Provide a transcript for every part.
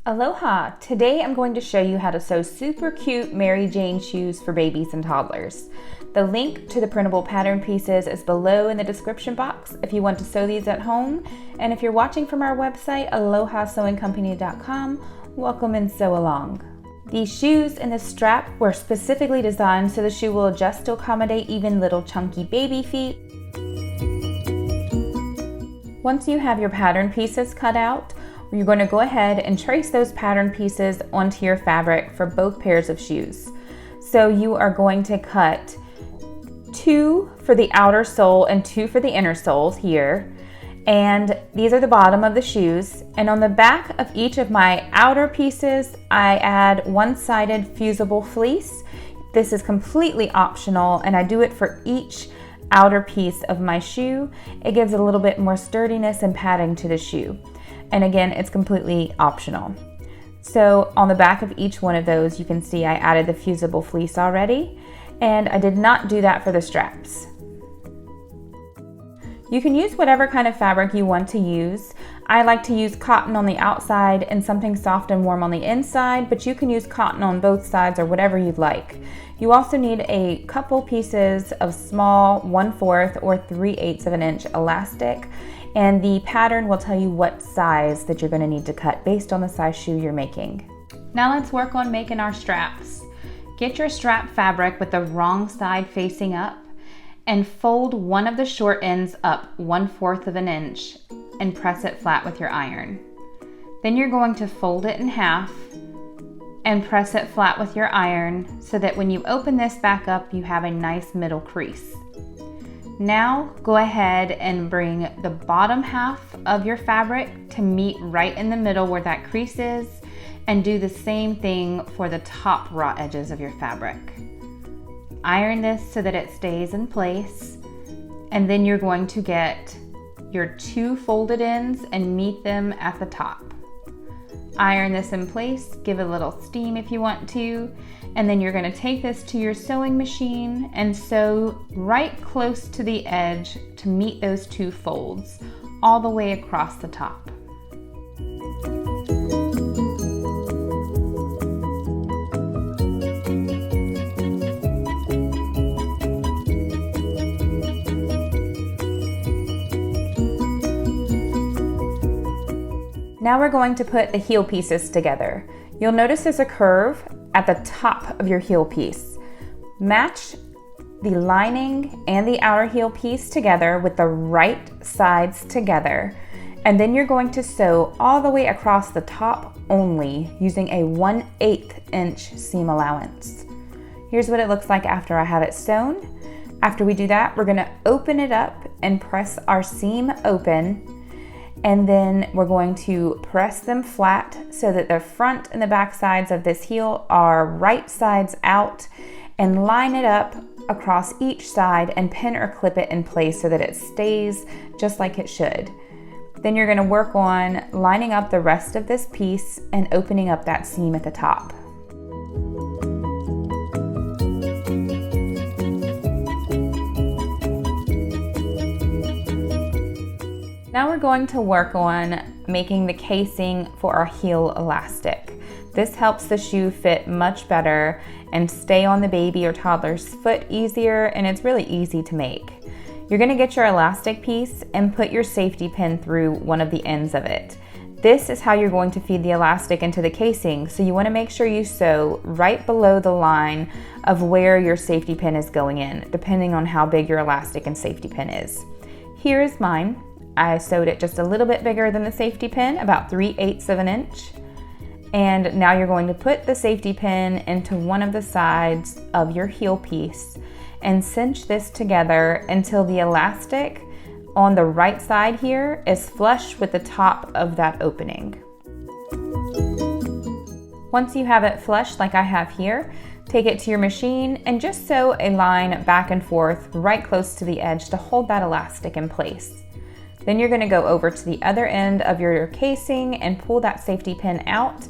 Aloha! Today I'm going to show you how to sew super cute Mary Jane shoes for babies and toddlers. The link to the printable pattern pieces is below in the description box if you want to sew these at home. And if you're watching from our website, alohasewingcompany.com, welcome and sew along. These shoes and the strap were specifically designed so the shoe will adjust to accommodate even little chunky baby feet. Once you have your pattern pieces cut out, you're going to go ahead and trace those pattern pieces onto your fabric for both pairs of shoes. So you are going to cut 2 for the outer sole and 2 for the inner soles here. And these are the bottom of the shoes. And on the back of each of my outer pieces, I add one-sided fusible fleece. This is completely optional, and I do it for each outer piece of my shoe. It gives a little bit more sturdiness and padding to the shoe. And again, it's completely optional. So on the back of each one of those, you can see I added the fusible fleece already, and I did not do that for the straps. You can use whatever kind of fabric you want to use. I like to use cotton on the outside and something soft and warm on the inside, but you can use cotton on both sides or whatever you'd like. You also need a couple pieces of small 1/4 or 3/8 of an inch elastic, and the pattern will tell you what size that you're going to need to cut based on the size shoe you're making. Now let's work on making our straps. Get your strap fabric with the wrong side facing up and fold one of the short ends up 1/4 of an inch and press it flat with your iron. Then you're going to fold it in half and press it flat with your iron so that when you open this back up, you have a nice middle crease. Now go ahead and bring the bottom half of your fabric to meet right in the middle where that crease is, and do the same thing for the top raw edges of your fabric. Iron this so that it stays in place, and then you're going to get your 2 folded ends and meet them at the top. Iron this in place, give it a little steam if you want to, and then you're going to take this to your sewing machine and sew right close to the edge to meet those 2 folds all the way across the top. Now we're going to put the heel pieces together. You'll notice there's a curve at the top of your heel piece. Match the lining and the outer heel piece together with the right sides together, and then you're going to sew all the way across the top only using a 1/8 inch seam allowance. Here's what it looks like after I have it sewn. After we do that, we're going to open it up and press our seam open. And then we're going to press them flat so that the front and the back sides of this heel are right sides out, and line it up across each side and pin or clip it in place so that it stays just like it should. Then you're going to work on lining up the rest of this piece and opening up that seam at the top. Now we're going to work on making the casing for our heel elastic. This helps the shoe fit much better and stay on the baby or toddler's foot easier, and it's really easy to make. You're going to get your elastic piece and put your safety pin through one of the ends of it. This is how you're going to feed the elastic into the casing, so you want to make sure you sew right below the line of where your safety pin is going in, depending on how big your elastic and safety pin is. Here is mine. I sewed it just a little bit bigger than the safety pin, about 3/8 of an inch. And now you're going to put the safety pin into one of the sides of your heel piece and cinch this together until the elastic on the right side here is flush with the top of that opening. Once you have it flush like I have here, take it to your machine and just sew a line back and forth right close to the edge to hold that elastic in place. Then you're going to go over to the other end of your casing and pull that safety pin out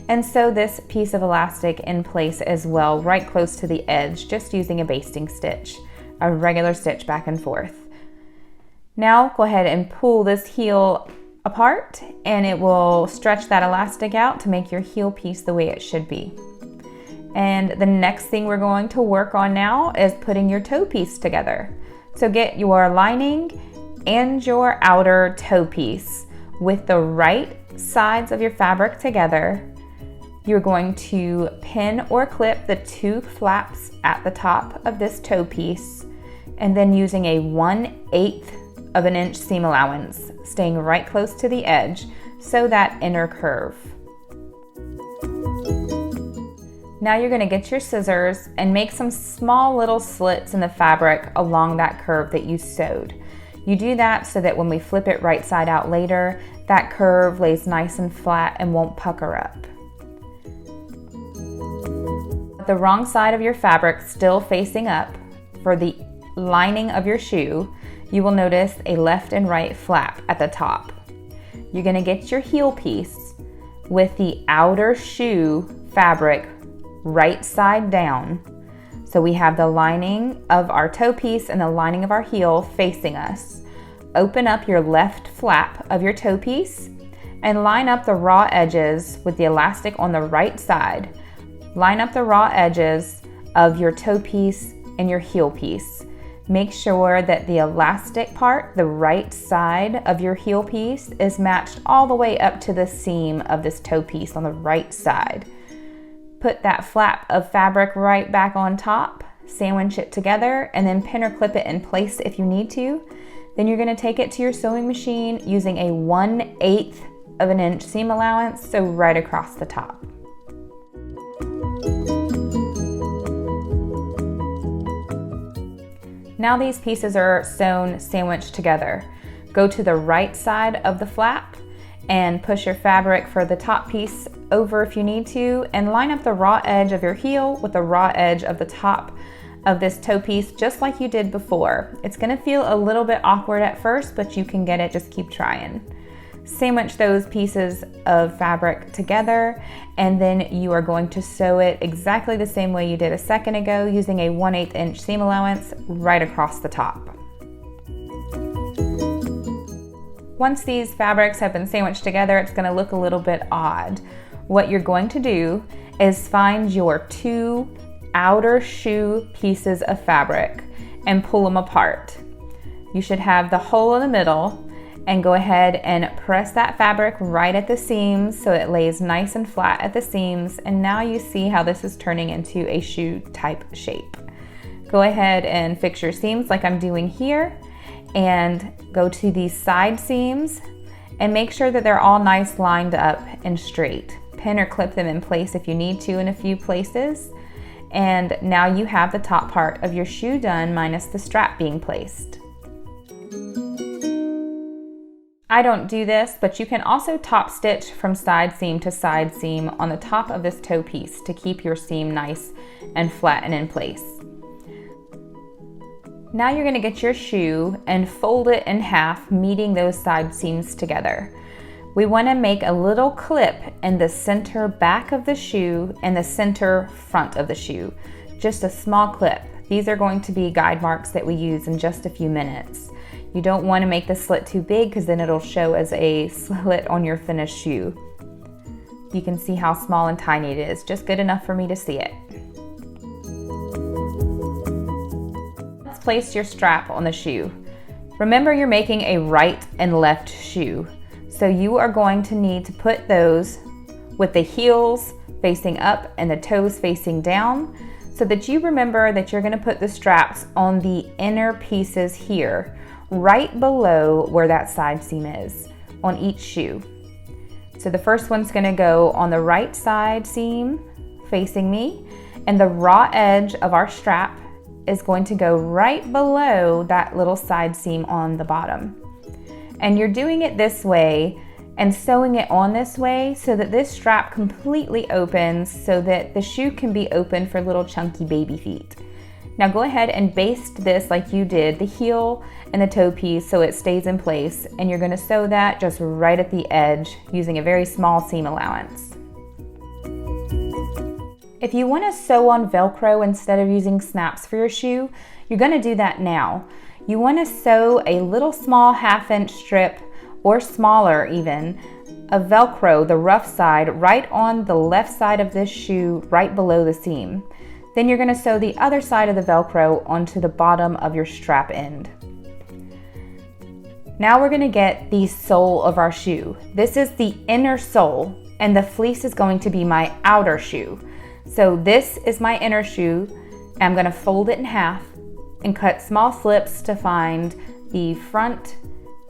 and sew this piece of elastic in place as well, right close to the edge, just using a basting stitch, a regular stitch back and forth. Now go ahead and pull this heel apart, and it will stretch that elastic out to make your heel piece the way it should be. And the next thing we're going to work on now is putting your toe piece together. So get your lining and your outer toe piece with the right sides of your fabric together. You're going to pin or clip the two flaps at the top of this toe piece, and then using a 1/8 of an inch seam allowance, staying right close to the edge, sew that inner curve. Now you're going to get your scissors and make some small little slits in the fabric along that curve that you sewed. You do that so that when we flip it right side out later, that curve lays nice and flat and won't pucker up. The wrong side of your fabric still facing up for the lining of your shoe, you will notice a left and right flap at the top. You're going to get your heel piece with the outer shoe fabric right side down. So we have the lining of our toe piece and the lining of our heel facing us. Open up your left flap of your toe piece and line up the raw edges with the elastic on the right side. Line up the raw edges of your toe piece and your heel piece. Make sure that the elastic part, the right side of your heel piece, is matched all the way up to the seam of this toe piece on the right side. Put that flap of fabric right back on top, sandwich it together, and then pin or clip it in place if you need to. Then you're going to take it to your sewing machine using a 1/8 of an inch seam allowance, so right across the top. Now these pieces are sewn sandwiched together. Go to the right side of the flap and push your fabric for the top piece over if you need to, and line up the raw edge of your heel with the raw edge of the top of this toe piece just like you did before. It's going to feel a little bit awkward at first, but you can get it, just keep trying. Sandwich those pieces of fabric together, and then you are going to sew it exactly the same way you did a second ago, using a 1/8 inch seam allowance right across the top. Once these fabrics have been sandwiched together, it's going to look a little bit odd. What you're going to do is find your two outer shoe pieces of fabric and pull them apart. You should have the hole in the middle, and go ahead and press that fabric right at the seams so it lays nice and flat at the seams. And now you see how this is turning into a shoe type shape. Go ahead and fix your seams like I'm doing here, and go to these side seams and make sure that they're all nice lined up and straight. Pin or clip them in place if you need to in a few places. And now you have the top part of your shoe done, minus the strap being placed. I don't do this, but you can also top stitch from side seam to side seam on the top of this toe piece to keep your seam nice and flat and in place. Now you're going to get your shoe and fold it in half, meeting those side seams together. We want to make a little clip in the center back of the shoe and the center front of the shoe. Just a small clip. These are going to be guide marks that we use in just a few minutes. You don't want to make the slit too big because then it'll show as a slit on your finished shoe. You can see how small and tiny it is, just good enough for me to see it. Let's place your strap on the shoe. Remember, you're making a right and left shoe, so you are going to need to put those with the heels facing up and the toes facing down, so that you remember that you're going to put the straps on the inner pieces here, right below where that side seam is on each shoe. So the first one's going to go on the right side seam facing me, and the raw edge of our strap is going to go right below that little side seam on the bottom. And you're doing it this way and sewing it on this way so that this strap completely opens, so that the shoe can be open for little chunky baby feet. Now go ahead and baste this like you did the heel and the toe piece so it stays in place, and you're going to sew that just right at the edge using a very small seam allowance. If you want to sew on Velcro instead of using snaps for your shoe, you're going to do that now. You want to sew a little small 1/2 inch strip or smaller even, of Velcro, the rough side, right on the left side of this shoe, right below the seam. Then you're going to sew the other side of the Velcro onto the bottom of your strap end. Now we're going to get the sole of our shoe. This is the inner sole, and the fleece is going to be my outer shoe. So this is my inner shoe. I'm going to fold it in half and cut small slips to find the front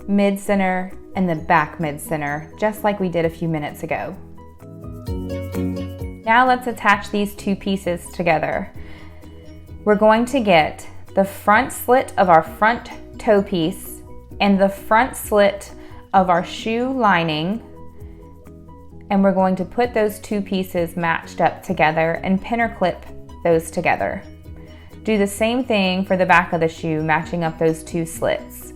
mid-center and the back mid-center, just like we did a few minutes ago. Now let's attach these two pieces together. We're going to get the front slit of our front toe piece and the front slit of our shoe lining, and we're going to put those two pieces matched up together and pin or clip those together. Do the same thing for the back of the shoe, matching up those two slits.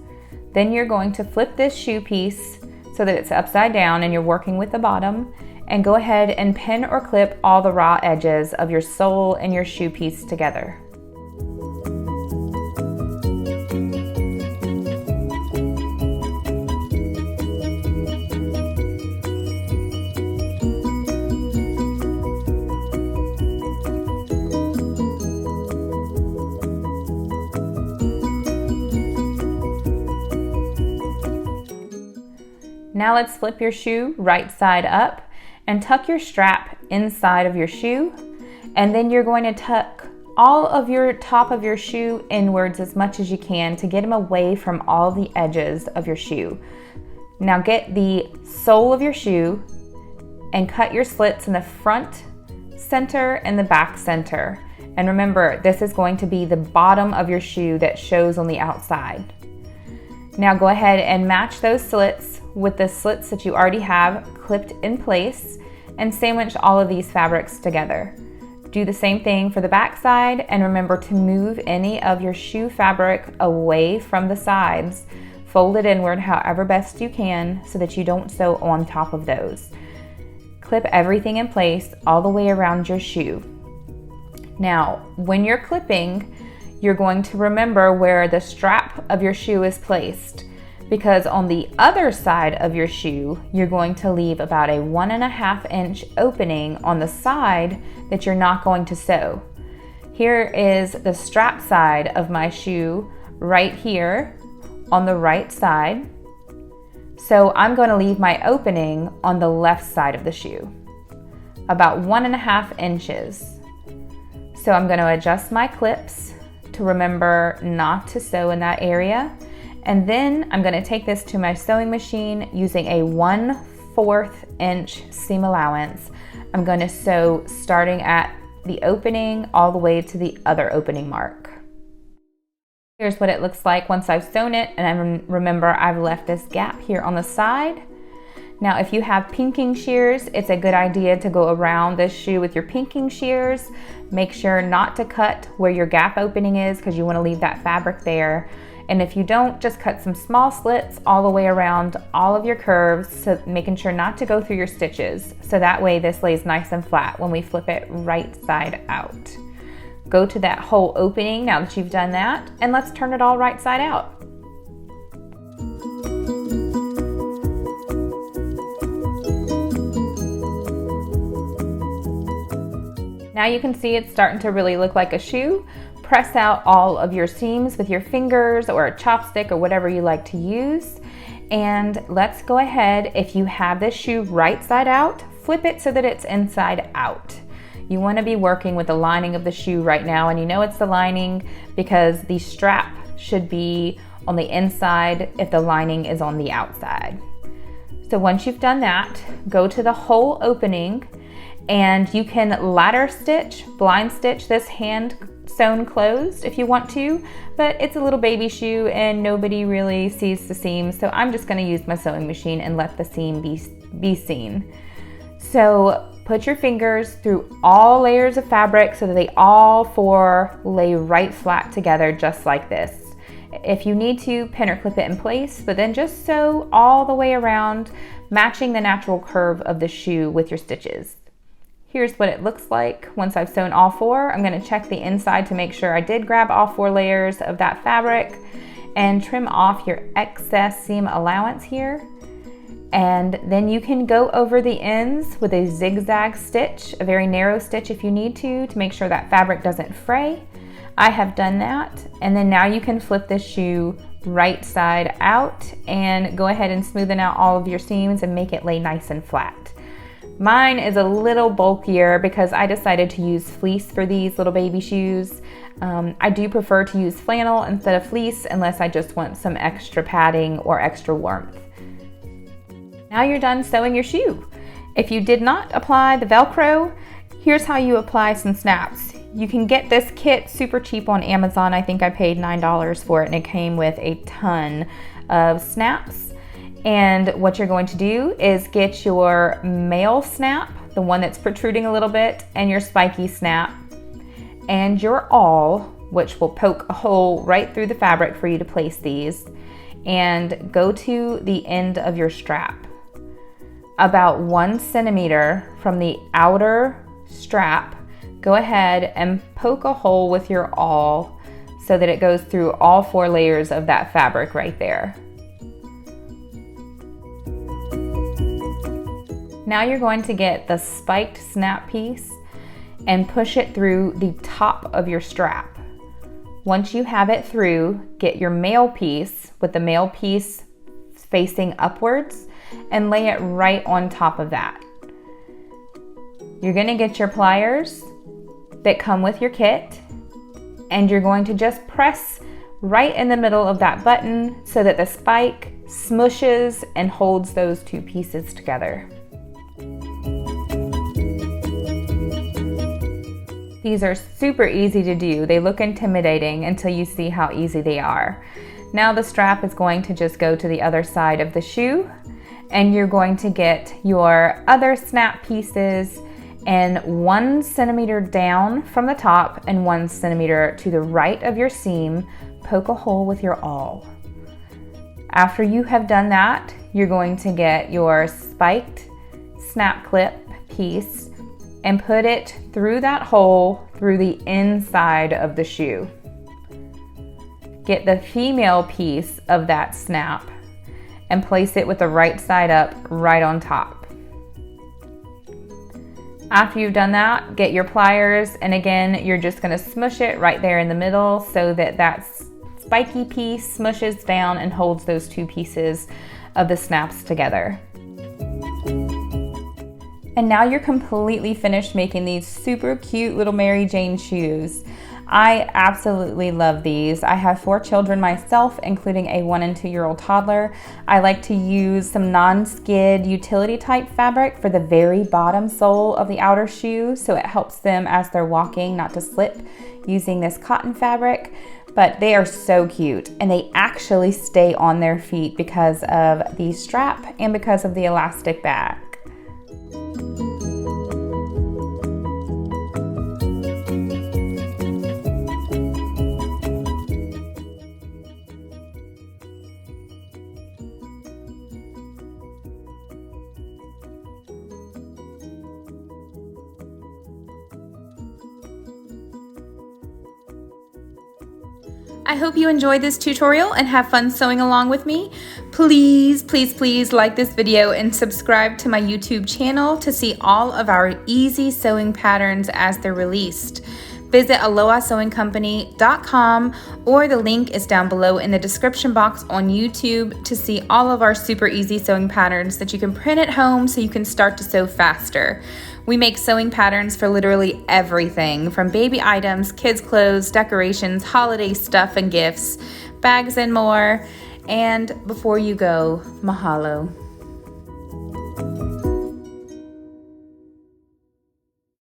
Then you're going to flip this shoe piece so that it's upside down and you're working with the bottom, and go ahead and pin or clip all the raw edges of your sole and your shoe piece together. Now let's flip your shoe right side up and tuck your strap inside of your shoe, and then you're going to tuck all of your top of your shoe inwards as much as you can to get them away from all the edges of your shoe. Now get the sole of your shoe and cut your slits in the front center and the back center. And remember, this is going to be the bottom of your shoe that shows on the outside. Now go ahead and match those slits with the slits that you already have clipped in place, and sandwich all of these fabrics together. Do the same thing for the back side, and remember to move any of your shoe fabric away from the sides. Fold it inward however best you can so that you don't sew on top of those. Clip everything in place all the way around your shoe. Now, when you're clipping, you're going to remember where the strap of your shoe is placed, because on the other side of your shoe, you're going to leave about a 1.5 inch opening on the side that you're not going to sew. Here is the strap side of my shoe right here on the right side. So I'm going to leave my opening on the left side of the shoe, about 1.5 inches. So I'm going to adjust my clips to remember not to sew in that area. And then I'm going to take this to my sewing machine using a 1/4 inch seam allowance. I'm going to sew starting at the opening all the way to the other opening mark. Here's what it looks like once I've sewn it, and I remember I've left this gap here on the side. Now if you have pinking shears, it's a good idea to go around this shoe with your pinking shears. Make sure not to cut where your gap opening is, because you want to leave that fabric there. And if you don't, just cut some small slits all the way around all of your curves, so making sure not to go through your stitches. So that way this lays nice and flat when we flip it right side out. Go to that whole opening now that you've done that, and let's turn it all right side out. Now you can see it's starting to really look like a shoe. Press out all of your seams with your fingers or a chopstick or whatever you like to use. And let's go ahead, if you have this shoe right side out, flip it so that it's inside out. You want to be working with the lining of the shoe right now, and you know it's the lining because the strap should be on the inside if the lining is on the outside. So once you've done that, go to the whole opening, and you can ladder stitch, blind stitch this hand sewn closed if you want to, but it's a little baby shoe and nobody really sees the seam, so I'm just going to use my sewing machine and let the seam be seen. So put your fingers through all layers of fabric so that they all four lay right flat together, just like this. If you need to, pin or clip it in place, but then just sew all the way around, matching the natural curve of the shoe with your stitches. Here's what it looks like once I've sewn all four. I'm going to check the inside to make sure I did grab all 4 layers of that fabric, and trim off your excess seam allowance here. And then you can go over the ends with a zigzag stitch, a very narrow stitch if you need to make sure that fabric doesn't fray. I have done that. And then now you can flip this shoe right side out and go ahead and smoothen out all of your seams and make it lay nice and flat. Mine is a little bulkier because I decided to use fleece for these little baby shoes. I do prefer to use flannel instead of fleece unless I just want some extra padding or extra warmth. Now you're done sewing your shoe. If you did not apply the Velcro, here's how you apply some snaps. You can get this kit super cheap on Amazon. I think I paid $9 for it and it came with a ton of snaps. And what you're going to do is get your male snap, the one that's protruding a little bit, and your spiky snap, and your awl, which will poke a hole right through the fabric for you to place these, and go to the end of your strap. About 1 centimeter from the outer strap, go ahead and poke a hole with your awl so that it goes through all 4 layers of that fabric right there. Now you're going to get the spiked snap piece and push it through the top of your strap. Once you have it through, get your male piece with the male piece facing upwards and lay it right on top of that. You're going to get your pliers that come with your kit, and you're going to just press right in the middle of that button so that the spike smushes and holds those 2 pieces together. These are super easy to do. They look intimidating until you see how easy they are. Now the strap is going to just go to the other side of the shoe, and you're going to get your other snap pieces and 1 centimeter down from the top and 1 centimeter to the right of your seam, poke a hole with your awl. After you have done that, you're going to get your spiked snap clip piece and put it through that hole through the inside of the shoe. Get the female piece of that snap and place it with the right side up right on top. After you've done that, get your pliers, and again, you're just going to smush it right there in the middle so that that spiky piece smushes down and holds those 2 pieces of the snaps together. And now you're completely finished making these super cute little Mary Jane shoes. I absolutely love these. I have 4 children myself, including a 1 and 2-year-old toddler. I like to use some non-skid utility type fabric for the very bottom sole of the outer shoe, so it helps them as they're walking not to slip using this cotton fabric. But they are so cute, and they actually stay on their feet because of the strap and because of the elastic back. I hope you enjoyed this tutorial and have fun sewing along with me. Please, please, please like this video and subscribe to my YouTube channel to see all of our easy sewing patterns as they're released. Visit AlohaSewingCompany.com, or the link is down below in the description box on YouTube to see all of our super easy sewing patterns that you can print at home so you can start to sew faster. We make sewing patterns for literally everything, from baby items, kids' clothes, decorations, holiday stuff and gifts, bags and more. And before you go, mahalo.